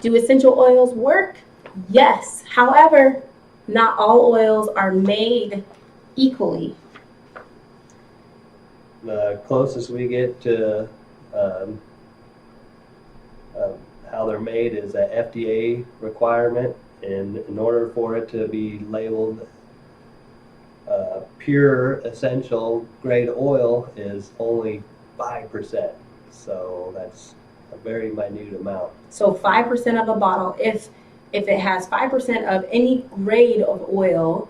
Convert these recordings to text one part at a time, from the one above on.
Do essential oils work? Yes. However, not all oils are made equally. The closest we get to um, um, how they're made is a FDA requirement, and in order for it to be labeled pure essential grade oil is only 5%. So that's a very minute amount. So 5% of a bottle, if it has 5% of any grade of oil,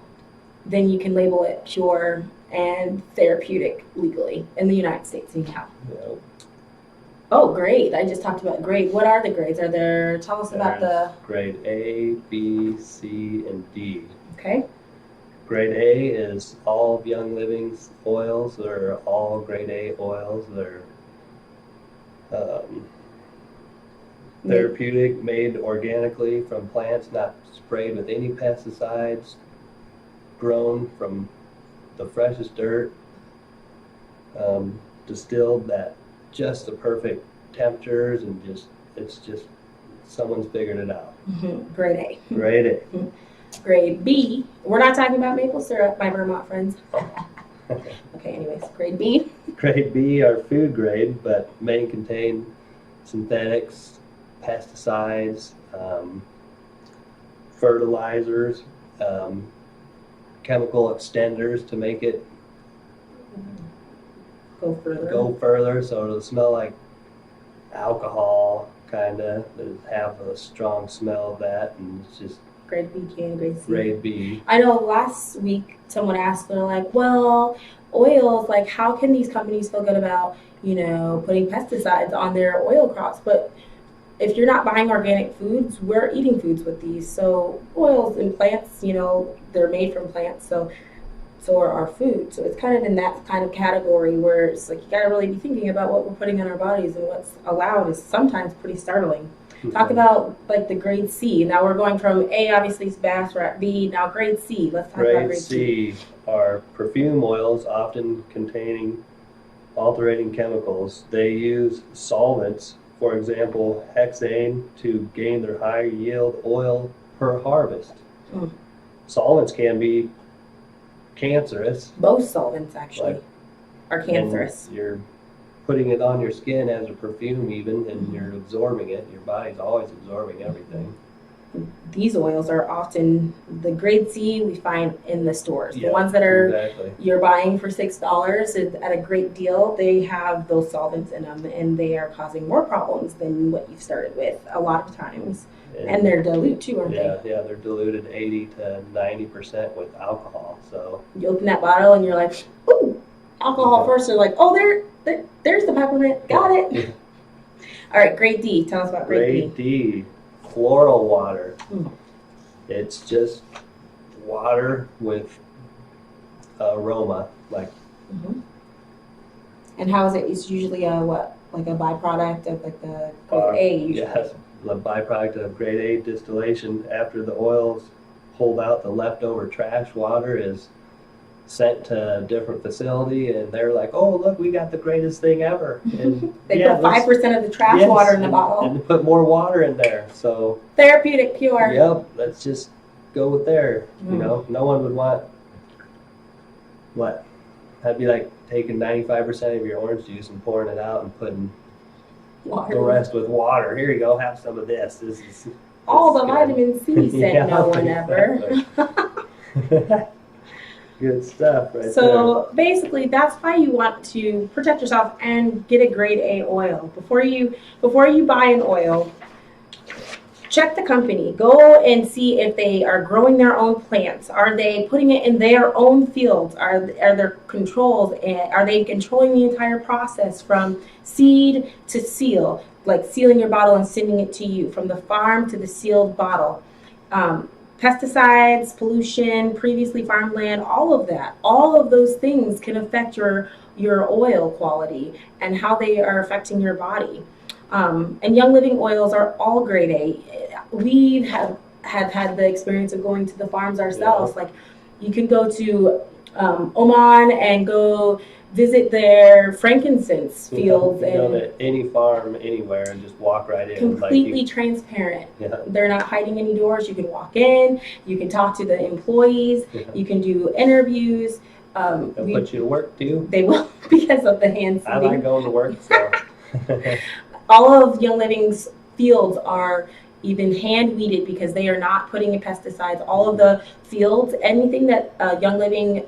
then you can label it pure and therapeutic legally in the United States. Anyhow. You Oh, grade. I just talked about grade. What are the grades? Are there? Tell us about the. Grade A, B, C, and D. Okay. Grade A is all Young Living's oils. They're all grade A oils. They're therapeutic, made organically from plants, not sprayed with any pesticides, grown from the freshest dirt, distilled at just the perfect temperatures, and it's just someone's figured it out. Mm-hmm. Grade A. Grade A. Mm-hmm. Grade B. We're not talking about maple syrup, my Vermont friends. Okay, anyways, grade B. Grade B are food grade, but may contain synthetics, pesticides, fertilizers, chemical extenders to make it go further, so it'll smell like alcohol, kind of. Have a strong smell of that, and it's just grade B and grade C. Grade B. I know last week someone asked, they're like, well, oils, like how can these companies feel good about, putting pesticides on their oil crops? But if you're not buying organic foods, we're eating foods with these. So oils and plants, they're made from plants. So are our food. So it's kind of in that kind of category where it's like you got to really be thinking about what we're putting in our bodies, and what's allowed is sometimes pretty startling. Mm-hmm. Talk about like the grade C. Now we're going from A, obviously it's bad, we're at B. Now grade C. Let's talk about grade C. Grade C are perfume oils, often containing alterating chemicals. They use solvents, for example, hexane, to gain their high yield oil per harvest. Mm. Solvents can be cancerous. Most solvents actually are cancerous. You're putting it on your skin as a perfume even, and you're absorbing it. Your body's always absorbing everything. These oils are often the grade C we find in the stores. Yeah, the ones that are you're buying for $6 at a great deal, they have those solvents in them, and they are causing more problems than what you've started with a lot of times. And they're dilute too, aren't they? Yeah, they're diluted 80 to 90% with alcohol. So you open that bottle and you're like, ooh, alcohol first. They're like, oh, there's the peppermint. Got it. All right, grade D. Tell us about grade D. Grade D, floral water. It's just water with aroma, like. Mm-hmm. And how is it? It's usually like a byproduct of like the grade A. Usually. Yes. The byproduct of grade A distillation. After the oils pulled out, the leftover trash water is sent to a different facility, and they're like, oh, look, we got the greatest thing ever. And they put 5% of the trash water in the bottle. And put more water in there. So therapeutic, pure. Yep, let's just go with there. No one would want what? That'd be like taking 95% of your orange juice and pouring it out and putting the rest with water. Here you go, have some of this. This is all the vitamin C said no one ever. Good stuff right so there. Basically that's why you want to protect yourself and get a grade A oil. Before you buy an oil, check the company. Go and see if they are growing their own plants. Are they putting it in their own fields? Are there controls? And are they controlling the entire process from seed to seal, like sealing your bottle and sending it to you, from the farm to the sealed bottle? Pesticides, pollution, previously farmed land, all of those things can affect your oil quality and how they are affecting your body. And Young Living oils are all grade A. We have had the experience of going to the farms ourselves. Yeah. Like you can go to Oman and go visit their frankincense fields You go and to any farm anywhere and just walk right in. completely transparent. Yeah. They're not hiding any doors. You can walk in, you can talk to the employees, Yeah. you can do interviews. They'll put you to work too. They will because of the hand I sending. like going to work, so. All of Young Living's fields are even hand weeded because they are not putting in pesticides. All of the fields, anything that Young Living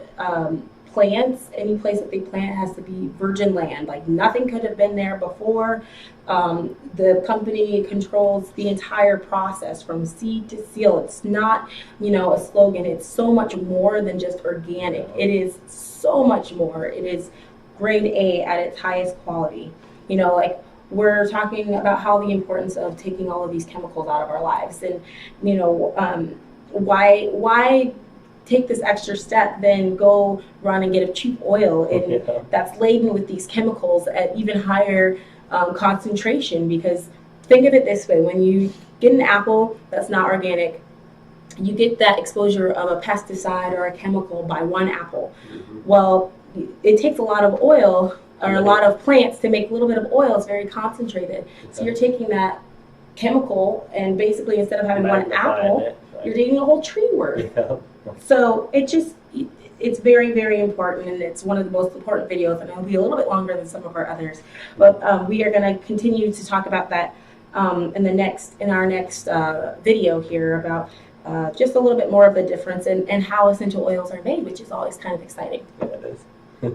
plants, any place that they plant has to be virgin land. Like nothing could have been there before. The company controls the entire process from seed to seal. It's not, a slogan. It's so much more than just organic. It is so much more. It is grade A at its highest quality. Like we're talking about how the importance of taking all of these chemicals out of our lives, and why take this extra step, then go run and get a cheap oil and that's laden with these chemicals at even higher concentration. Because think of it this way: when you get an apple that's not organic, you get that exposure of a pesticide or a chemical by one apple. Mhm. Well, it takes a lot of oil or a lot of plants to make a little bit of oil. It's very concentrated. So you're taking that chemical and basically instead of having one apple, you're taking a whole tree worth. Yeah. So it's very, very important, and it's one of the most important videos, and it'll be a little bit longer than some of our others. But we are going to continue to talk about that in our next video here about just a little bit more of the difference and how essential oils are made, which is always kind of exciting. Yeah, it is.